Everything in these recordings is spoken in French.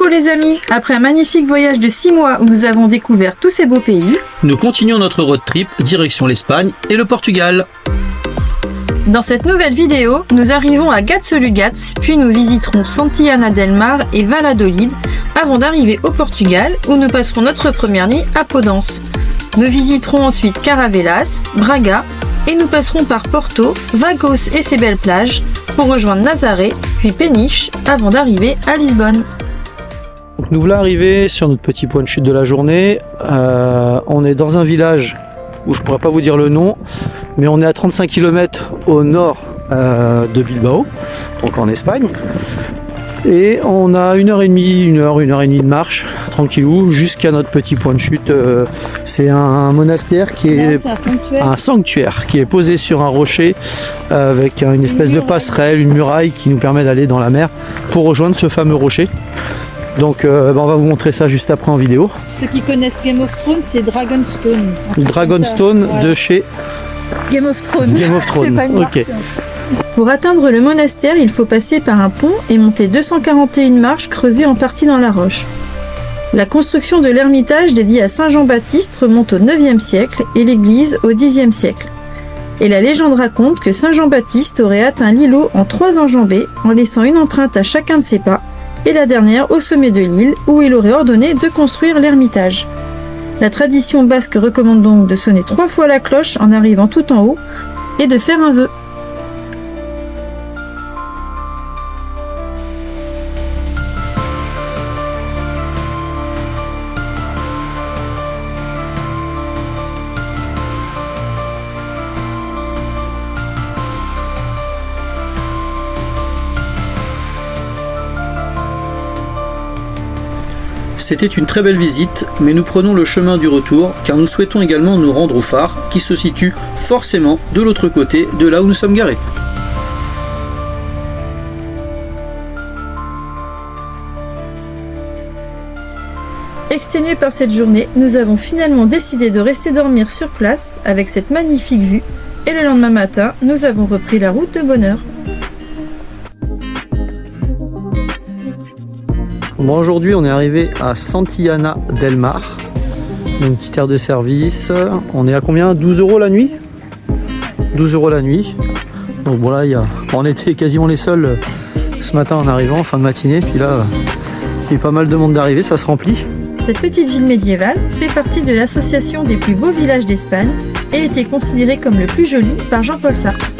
Coucou les amis, après un magnifique voyage de 6 mois où nous avons découvert tous ces beaux pays, nous continuons notre road trip direction l'Espagne et le Portugal. Dans cette nouvelle vidéo, nous arrivons à Gatsolugats, puis nous visiterons Santillana del Mar et Valladolid avant d'arriver au Portugal où nous passerons notre première nuit à Podence. Nous visiterons ensuite Caravelas, Braga et nous passerons par Porto, Vagos et ses belles plages pour rejoindre Nazaré, puis Péniche avant d'arriver à Lisbonne. Donc nous voilà arrivés sur notre petit point de chute de la journée. On est dans un village où je ne pourrais pas vous dire le nom, mais on est à 35 km au nord de Bilbao, donc en Espagne. Et on a une heure et demie de marche, tranquillou, jusqu'à notre petit point de chute. C'est un monastère qui est un sanctuaire qui est posé sur un rocher avec une espèce de passerelle, une muraille qui nous permet d'aller dans la mer pour rejoindre ce fameux rocher. Donc on va vous montrer ça juste après en vidéo. Ceux qui connaissent Game of Thrones, c'est Dragonstone. Dragonstone de chez Game of Thrones. Game of Thrones. Ok. Pour atteindre le monastère, il faut passer par un pont et monter 241 marches creusées en partie dans la roche. La construction de l'ermitage dédié à Saint Jean-Baptiste remonte au 9e siècle et l'église au 10e siècle. Et la légende raconte que Saint Jean-Baptiste aurait atteint l'îlot en 3 enjambées en laissant une empreinte à chacun de ses pas, et la dernière au sommet de l'île où il aurait ordonné de construire l'ermitage. La tradition basque recommande donc de sonner 3 fois la cloche en arrivant tout en haut et de faire un vœu. C'était une très belle visite, mais nous prenons le chemin du retour car nous souhaitons également nous rendre au phare qui se situe forcément de l'autre côté de là où nous sommes garés. Exténués par cette journée, nous avons finalement décidé de rester dormir sur place avec cette magnifique vue et le lendemain matin, nous avons repris la route de bonne heure. Bon, aujourd'hui on est arrivé à Santillana del Mar, une petite aire de service. On est à combien? 12 € la nuit? 12 € la nuit. Donc bon là, on était quasiment les seuls ce matin en arrivant, en fin de matinée. Puis là, il y a pas mal de monde d'arriver, ça se remplit. Cette petite ville médiévale fait partie de l'association des plus beaux villages d'Espagne et a été considérée comme le plus joli par Jean-Paul Sartre.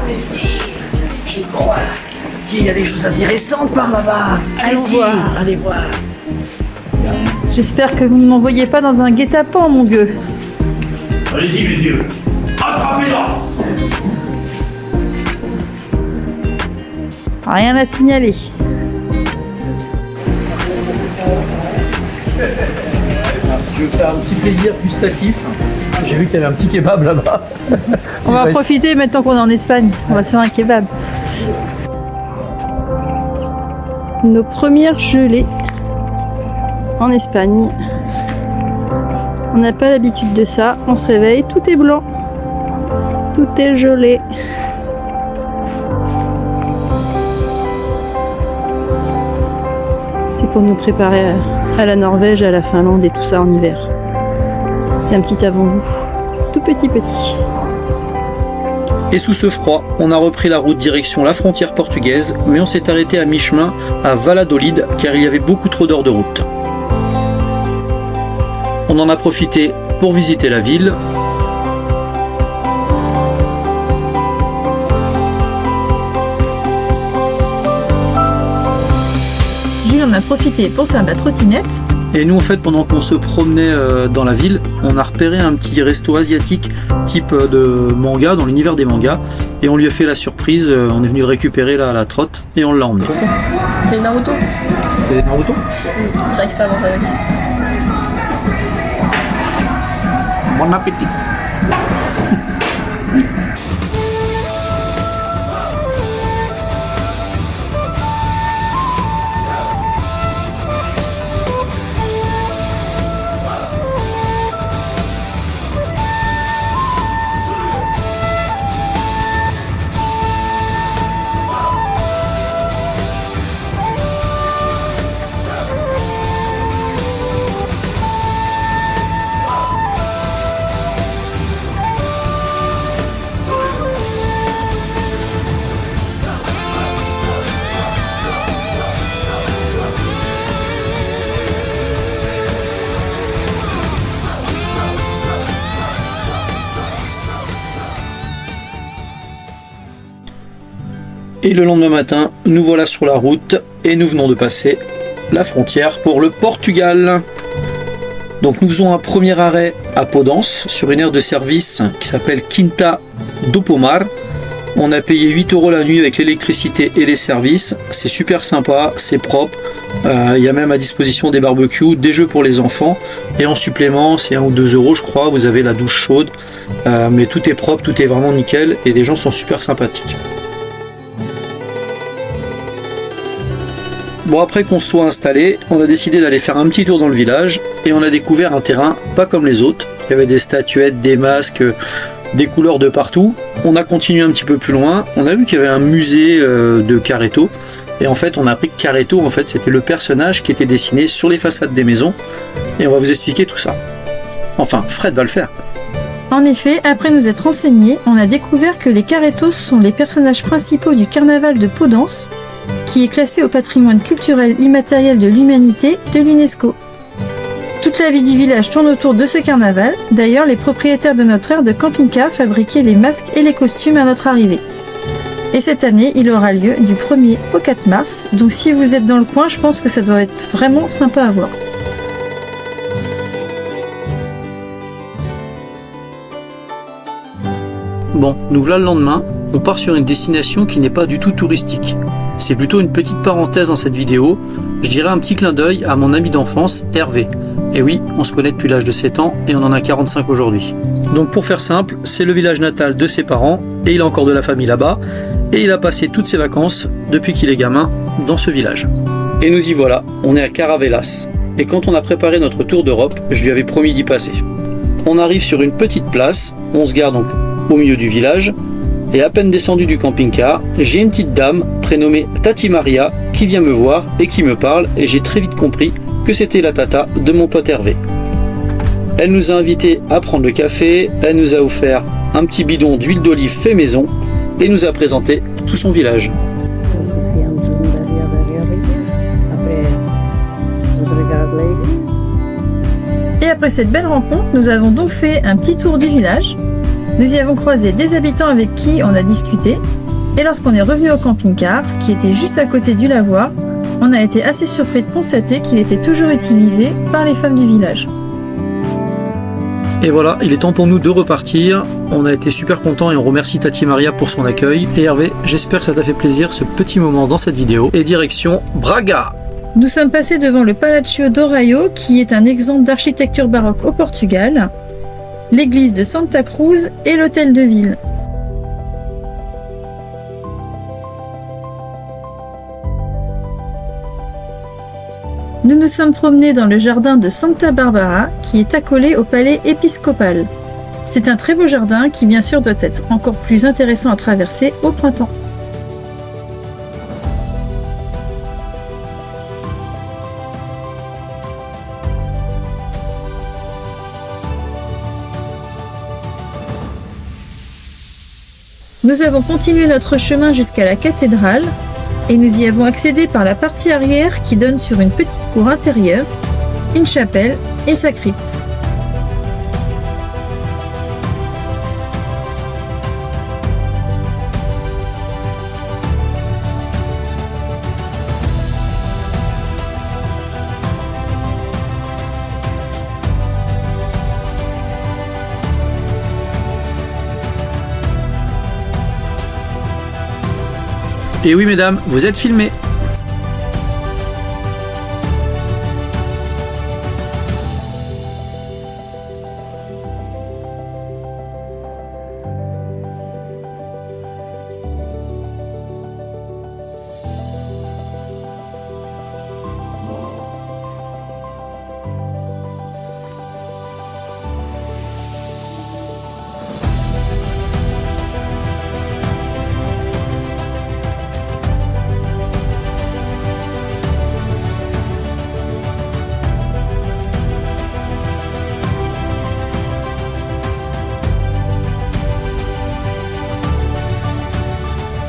Mais si, je crois qu'il y a des choses intéressantes par là-bas. Allez voir. J'espère que vous ne m'envoyez pas dans un guet-apens, mon gueux. Allez-y, messieurs, attrapez-la! Rien à signaler. Je vais faire un petit plaisir gustatif. J'ai vu qu'il y avait un petit kebab là-bas. On va profiter maintenant qu'on est en Espagne. On va se faire un kebab. Nos premières gelées en Espagne. On n'a pas l'habitude de ça. On se réveille, tout est blanc. Tout est gelé. C'est pour nous préparer à la Norvège, à la Finlande et tout ça en hiver. C'est un petit avant-goût, tout petit. Et sous ce froid, on a repris la route direction la frontière portugaise, mais on s'est arrêté à mi-chemin à Valladolid car il y avait beaucoup trop d'heures de route. On en a profité pour visiter la ville. Jules en a profité pour faire de la trottinette. Et nous en fait pendant qu'on se promenait dans la ville, on a repéré un petit resto asiatique type de manga, dans l'univers des mangas, et on lui a fait la surprise, on est venu récupérer la trotte et on l'a emmené. C'est Naruto. C'est des Naruto? J'arrive pas à manger avec. Bon appétit. Et le lendemain matin, nous voilà sur la route et nous venons de passer la frontière pour le Portugal. Donc nous faisons un premier arrêt à Podence sur une aire de service qui s'appelle Quinta do Pomar. On a payé 8 € la nuit avec l'électricité et les services. C'est super sympa, c'est propre. Il y a même à disposition des barbecues, des jeux pour les enfants. Et en supplément, c'est 1 ou 2 € je crois, vous avez la douche chaude. Mais tout est propre, tout est vraiment nickel et les gens sont super sympathiques. Bon, après qu'on se soit installé, on a décidé d'aller faire un petit tour dans le village et on a découvert un terrain pas comme les autres. Il y avait des statuettes, des masques, des couleurs de partout. On a continué un petit peu plus loin, on a vu qu'il y avait un musée de Caretto et en fait on a appris que Caretto en fait c'était le personnage qui était dessiné sur les façades des maisons et on va vous expliquer tout ça. Enfin, Fred va le faire. En effet, après nous être renseignés, on a découvert que les Carettos sont les personnages principaux du carnaval de Podence, qui est classé au patrimoine culturel immatériel de l'humanité de l'UNESCO. Toute la vie du village tourne autour de ce carnaval. D'ailleurs, les propriétaires de notre aire de camping-car fabriquaient les masques et les costumes à notre arrivée. Et cette année, il aura lieu du 1er au 4 mars. Donc si vous êtes dans le coin, je pense que ça doit être vraiment sympa à voir. Bon, nous voilà le lendemain, on part sur une destination qui n'est pas du tout touristique. C'est plutôt une petite parenthèse dans cette vidéo, je dirais un petit clin d'œil à mon ami d'enfance, Hervé. Et oui, on se connaît depuis l'âge de 7 ans et on en a 45 aujourd'hui. Donc pour faire simple, c'est le village natal de ses parents et il a encore de la famille là-bas et il a passé toutes ses vacances depuis qu'il est gamin dans ce village. Et nous y voilà, on est à Caravelas. Et quand on a préparé notre tour d'Europe, je lui avais promis d'y passer. On arrive sur une petite place, on se gare donc au milieu du village, et à peine descendu du camping-car, j'ai une petite dame prénommée Tati Maria qui vient me voir et qui me parle, et j'ai très vite compris que c'était la tata de mon pote Hervé. Elle nous a invités à prendre le café, elle nous a offert un petit bidon d'huile d'olive fait maison et nous a présenté tout son village. Et après cette belle rencontre, nous avons donc fait un petit tour du village. Nous y avons croisé des habitants avec qui on a discuté. Et lorsqu'on est revenu au camping-car, qui était juste à côté du lavoir, on a été assez surpris de constater qu'il était toujours utilisé par les femmes du village. Et voilà, il est temps pour nous de repartir. On a été super contents et on remercie Tati Maria pour son accueil. Et Hervé, j'espère que ça t'a fait plaisir ce petit moment dans cette vidéo. Et direction Braga. Nous sommes passés devant le Palácio do Raio, qui est un exemple d'architecture baroque au Portugal, l'église de Santa Cruz et l'hôtel de ville. Nous nous sommes promenés dans le jardin de Santa Barbara, qui est accolé au palais épiscopal. C'est un très beau jardin qui bien sûr doit être encore plus intéressant à traverser au printemps. Nous avons continué notre chemin jusqu'à la cathédrale et nous y avons accédé par la partie arrière qui donne sur une petite cour intérieure, une chapelle et sa crypte. Et oui mesdames, vous êtes filmés.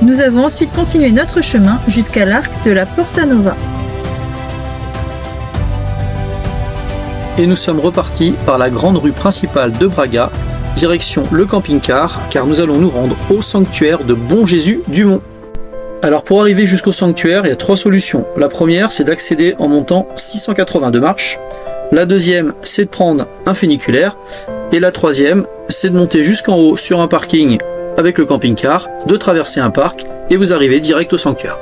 Nous avons ensuite continué notre chemin jusqu'à l'arc de la Porta Nova. Et nous sommes repartis par la grande rue principale de Braga, direction le camping-car, car nous allons nous rendre au sanctuaire de Bon Jésus du Mont. Alors pour arriver jusqu'au sanctuaire, il y a 3 solutions. La première, c'est d'accéder en montant 682 marches. La deuxième, c'est de prendre un funiculaire. Et la troisième, c'est de monter jusqu'en haut sur un parking avec le camping-car, de traverser un parc et vous arrivez direct au sanctuaire.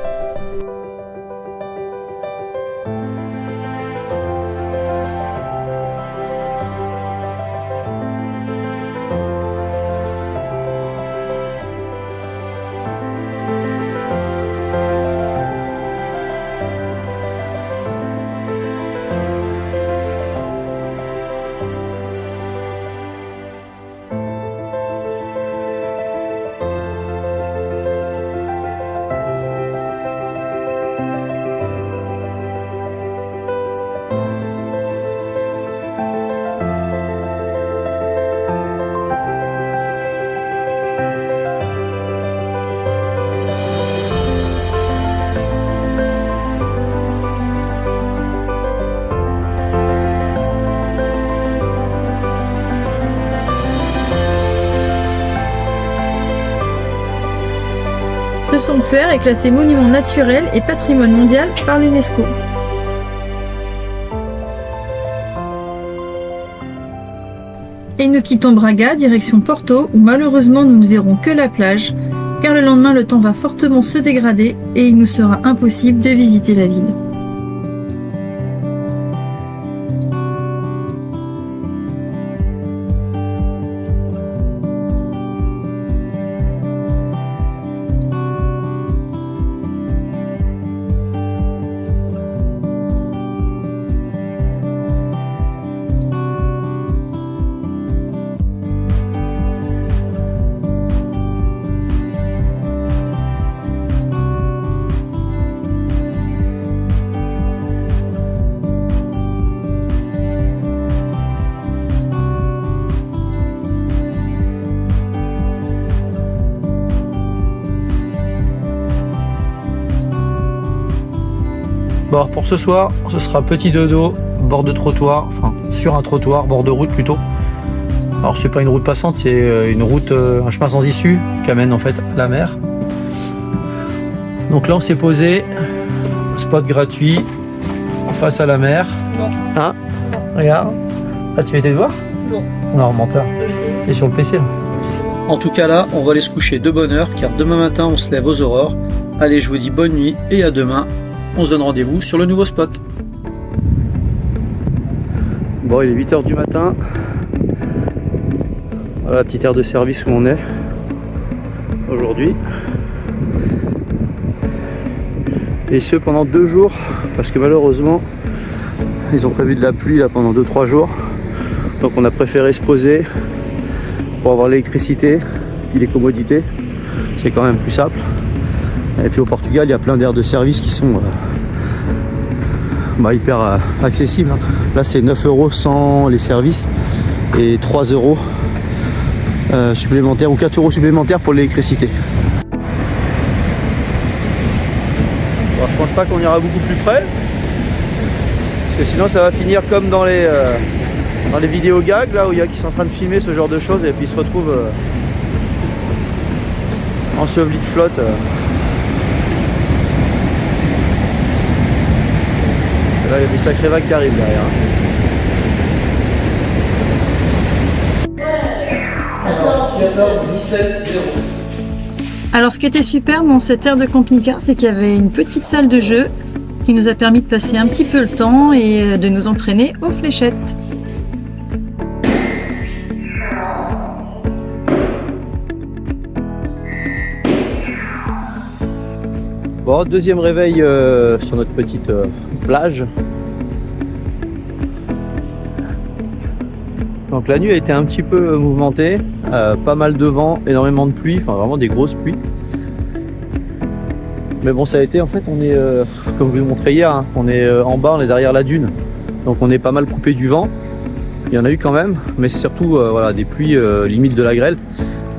Ce sanctuaire est classé monument naturel et patrimoine mondial par l'UNESCO. Et nous quittons Braga, direction Porto, où malheureusement nous ne verrons que la plage, car le lendemain le temps va fortement se dégrader et il nous sera impossible de visiter la ville. Bon, pour ce soir, ce sera petit dodo, bord de trottoir, enfin sur un trottoir, bord de route plutôt. Alors c'est pas une route passante, c'est une route, un chemin sans issue qui amène en fait à la mer. Donc là on s'est posé, spot gratuit, en face à la mer. Non. Hein? Regarde. Ah, tu veux été te voir? Non. Non, menteur. T'es sur le PC là. En tout cas là, on va aller se coucher de bonne heure car demain matin on se lève aux aurores. Allez, je vous dis bonne nuit et à demain. On se donne rendez-vous sur le nouveau spot. Bon, il est 8 h du matin. Voilà la petite aire de service où on est aujourd'hui. Et ce pendant 2 jours, parce que malheureusement, ils ont prévu de la pluie là pendant 2-3 jours. Donc on a préféré se poser pour avoir l'électricité et les commodités. C'est quand même plus simple. Et puis au Portugal, il y a plein d'aires de service qui sont hyper accessibles. Là, c'est 9 € sans les services et 3 € supplémentaires ou 4 € supplémentaires pour l'électricité. Bon, je pense pas qu'on ira beaucoup plus près, parce que sinon ça va finir comme dans les vidéos gags là où il y a qui sont en train de filmer ce genre de choses et puis ils se retrouvent ensevelis de flotte. Là, il y a des sacrées vagues qui arrivent derrière. Alors ce qui était super dans cette aire de camping-car, c'est qu'il y avait une petite salle de jeu qui nous a permis de passer un petit peu le temps et de nous entraîner aux fléchettes. Bon, deuxième réveil sur notre petite plage. Donc la nuit a été un petit peu mouvementée, pas mal de vent, énormément de pluie, enfin vraiment des grosses pluies. Mais bon, ça a été, en fait, on est, comme je vous l'ai montré hier, hein, on est en bas, on est derrière la dune. Donc on est pas mal coupé du vent. Il y en a eu quand même, mais c'est surtout voilà, des pluies limite de la grêle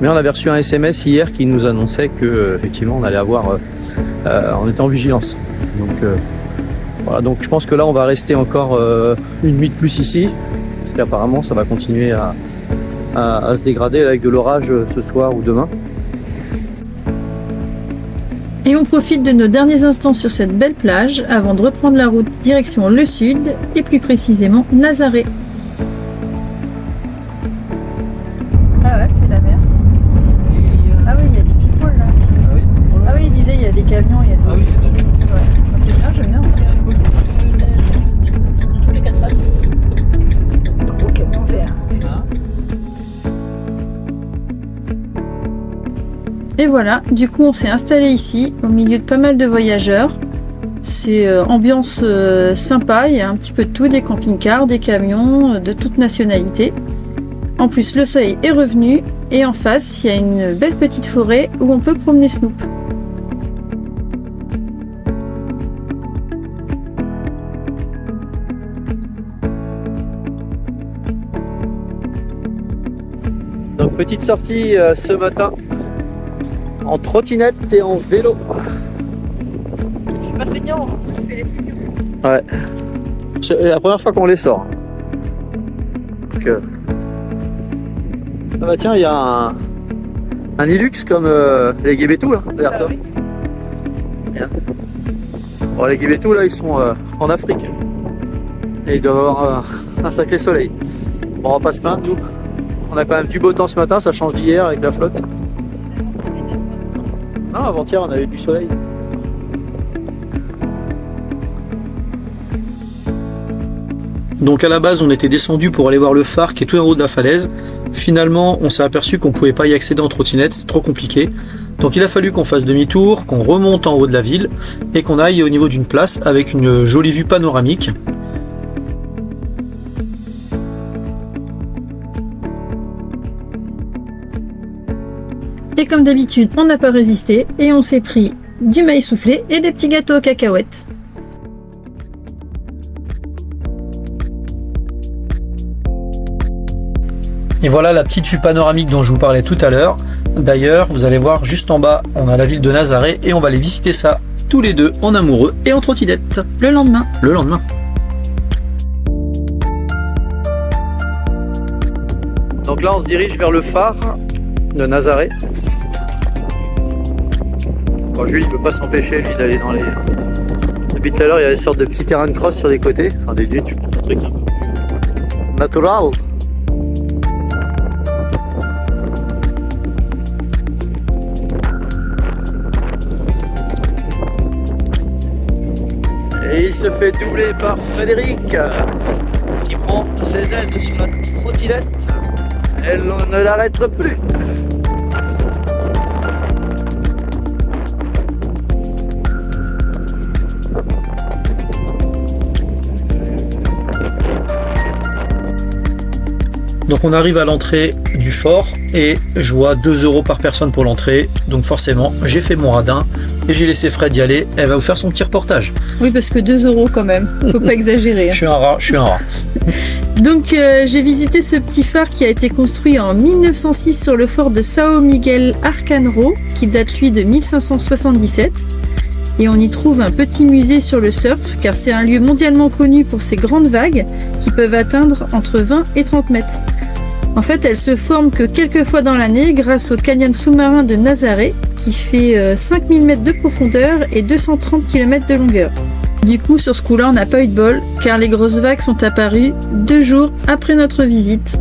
Mais on avait reçu un SMS hier qui nous annonçait que effectivement on allait avoir, on était en vigilance. Donc voilà, donc je pense que là on va rester encore une nuit de plus ici, parce qu'apparemment ça va continuer à se dégrader avec de l'orage ce soir ou demain. Et on profite de nos derniers instants sur cette belle plage avant de reprendre la route direction le sud et plus précisément Nazaré. Ah ouais, c'est la mer. Ah oui, il y a des people là. Ah oui, il disait il y a des camions, il y a des... Ah oui, il y a des... Ouais. Ah, c'est bien, j'aime bien. Gros camion vert. Et voilà, du coup on s'est installé ici, au milieu de pas mal de voyageurs. C'est ambiance sympa, il y a un petit peu de tout, des camping-cars, des camions, de toute nationalité. En plus le soleil est revenu, et en face il y a une belle petite forêt où on peut promener Snoop. Donc petite sortie ce matin en trottinette et en vélo. Je suis pas feignant, je fais les feignants. Ouais. C'est la première fois qu'on les sort. Donc, ah bah tiens, il y a un Hilux comme les Guébétous là, derrière toi. oui. Bien. Bon, les Guébétous là, ils sont en Afrique. Et ils doivent avoir un sacré soleil. Bon, on va pas se plaindre, nous. On a quand même du beau temps ce matin, ça change d'hier avec la flotte. Non, avant-hier, on avait du soleil. Donc à la base, on était descendu pour aller voir le phare qui est tout en haut de la falaise. Finalement, on s'est aperçu qu'on pouvait pas y accéder en trottinette, c'est trop compliqué. Donc il a fallu qu'on fasse demi-tour, qu'on remonte en haut de la ville et qu'on aille au niveau d'une place avec une jolie vue panoramique. Et comme d'habitude, on n'a pas résisté et on s'est pris du maïs soufflé et des petits gâteaux aux cacahuètes. Et voilà la petite vue panoramique dont je vous parlais tout à l'heure. D'ailleurs, vous allez voir juste en bas, on a la ville de Nazaré et on va aller visiter ça tous les deux en amoureux et en trottinette. Le lendemain. Le lendemain. Donc là, on se dirige vers le phare de Nazaré. Bon, Jules, il peut pas s'empêcher, lui, d'aller dans les... Depuis tout à l'heure, il y a des sortes de petits terrains de cross sur les côtés. Enfin, des dunes, je pense, un truc natural. Et il se fait doubler par Frédéric, qui prend ses aises sur la trottinette. Elle ne l'arrête plus. Donc on arrive à l'entrée du fort et je vois 2 € par personne pour l'entrée. Donc forcément, j'ai fait mon radin et j'ai laissé Fred y aller. Elle va vous faire son petit reportage. Oui, parce que 2 € quand même, faut pas exagérer. Je suis un rat, je suis un rat. Donc j'ai visité ce petit phare qui a été construit en 1906 sur le fort de São Miguel Arcanro, qui date lui de 1577. Et on y trouve un petit musée sur le surf, car c'est un lieu mondialement connu pour ses grandes vagues qui peuvent atteindre entre 20 et 30 mètres. En fait, elles se forment que quelques fois dans l'année grâce au canyon sous-marin de Nazaré, qui fait 5000 mètres de profondeur et 230 km de longueur. Du coup, sur ce coup-là, on n'a pas eu de bol, car les grosses vagues sont apparues 2 jours après notre visite.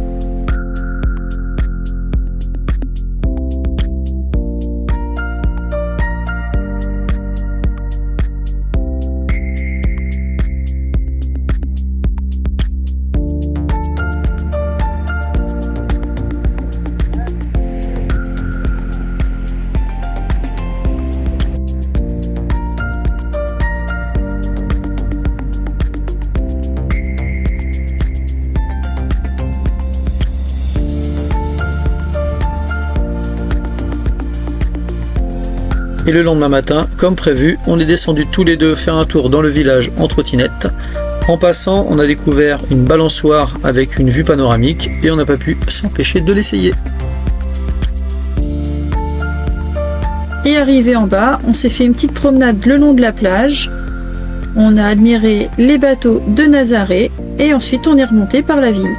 Et le lendemain matin, comme prévu, on est descendu tous les deux faire un tour dans le village en trottinette. En passant, on a découvert une balançoire avec une vue panoramique et on n'a pas pu s'empêcher de l'essayer. Et arrivé en bas, on s'est fait une petite promenade le long de la plage. On a admiré les bateaux de Nazaré et ensuite on est remonté par la ville.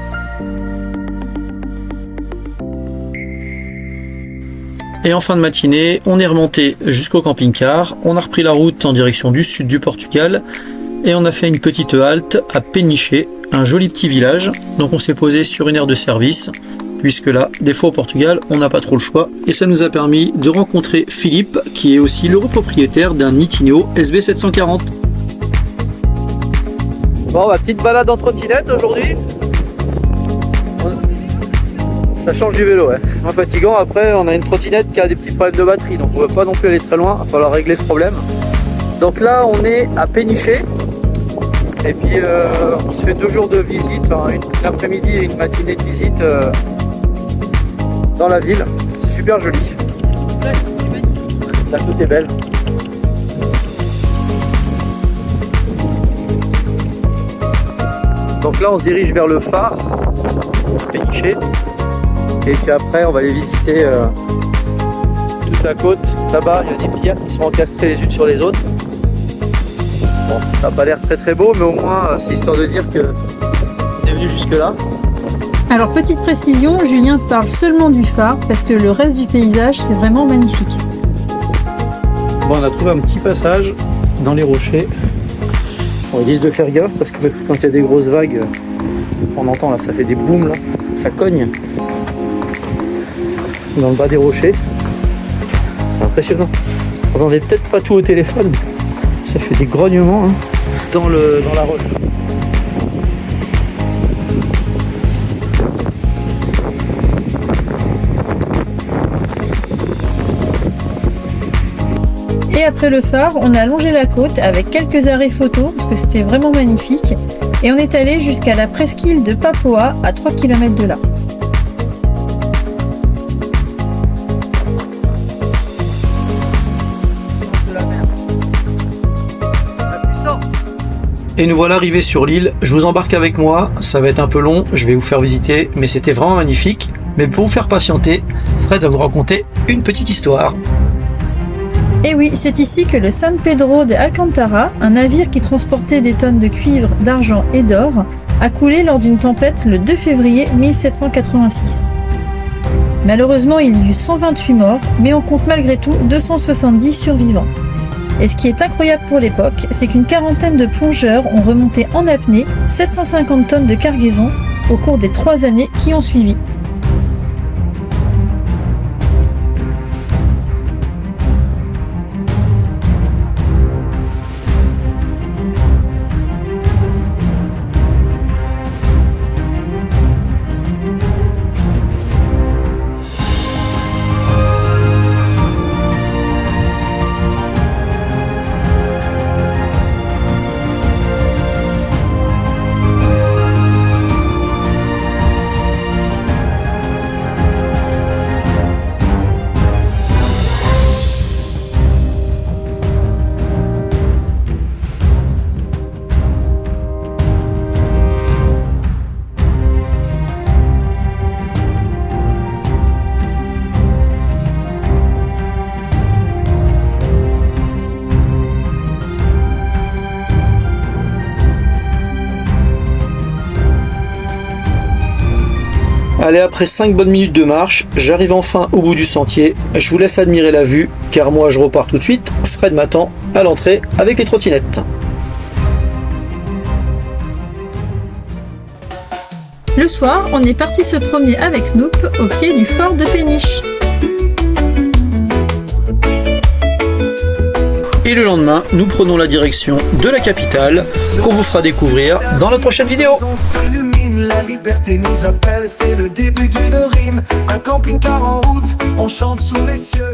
Et en fin de matinée, on est remonté jusqu'au camping-car, on a repris la route en direction du sud du Portugal et on a fait une petite halte à Peniche, un joli petit village. Donc on s'est posé sur une aire de service, puisque là, des fois au Portugal, on n'a pas trop le choix. Et ça nous a permis de rencontrer Philippe, qui est aussi le propriétaire d'un Nitinho SB740. Bon, ma petite balade en trottinette aujourd'hui. Ça change du vélo, ouais. C'est moins fatigant. Après, on a une trottinette qui a des petits problèmes de batterie, donc on ne veut pas non plus aller très loin. Il va falloir régler ce problème. Donc là, on est à Peniche. Et puis, on se fait 2 jours de visite, hein, une après-midi et une matinée de visite dans la ville. C'est super joli. La côte est belle. Donc là, on se dirige vers le phare, Peniche. Et puis après, on va aller visiter toute la côte. Là-bas, il y a des pierres qui sont encastrées les unes sur les autres. Bon, ça n'a pas l'air très beau, mais au moins, c'est histoire de dire qu'on est venu jusque-là. Alors petite précision, Julien parle seulement du phare parce que le reste du paysage, c'est vraiment magnifique. Bon, on a trouvé un petit passage dans les rochers. On risque de faire gaffe parce que quand il y a des grosses vagues, on entend là, ça fait des booms là, ça cogne dans le bas des rochers. C'est impressionnant. On n'entendait peut-être pas tout au téléphone, ça fait des grognements hein, dans la roche. Et après le phare, on a longé la côte avec quelques arrêts photos parce que c'était vraiment magnifique. Et on est allé jusqu'à la presqu'île de Papoa à 3 km de là. Et nous voilà arrivés sur l'île. Je vous embarque avec moi, ça va être un peu long, je vais vous faire visiter, mais c'était vraiment magnifique. Mais pour vous faire patienter, Fred va vous raconter une petite histoire. Et oui, c'est ici que le San Pedro de Alcantara, un navire qui transportait des tonnes de cuivre, d'argent et d'or, a coulé lors d'une tempête le 2 février 1786. Malheureusement, il y eut 128 morts, mais on compte malgré tout 270 survivants. Et ce qui est incroyable pour l'époque, c'est qu'une quarantaine de plongeurs ont remonté en apnée 750 tonnes de cargaison au cours des 3 années qui ont suivi. Allez, après 5 bonnes minutes de marche, j'arrive enfin au bout du sentier. Je vous laisse admirer la vue, car moi je repars tout de suite. Fred m'attend à l'entrée avec les trottinettes. Le soir, on est parti se promener avec Snoop au pied du fort de Peniche. Et le lendemain, nous prenons la direction de la capitale, qu'on vous fera découvrir dans la prochaine vidéo. La liberté nous appelle, c'est le début d'une rime. Un camping-car en route, on chante sous les cieux.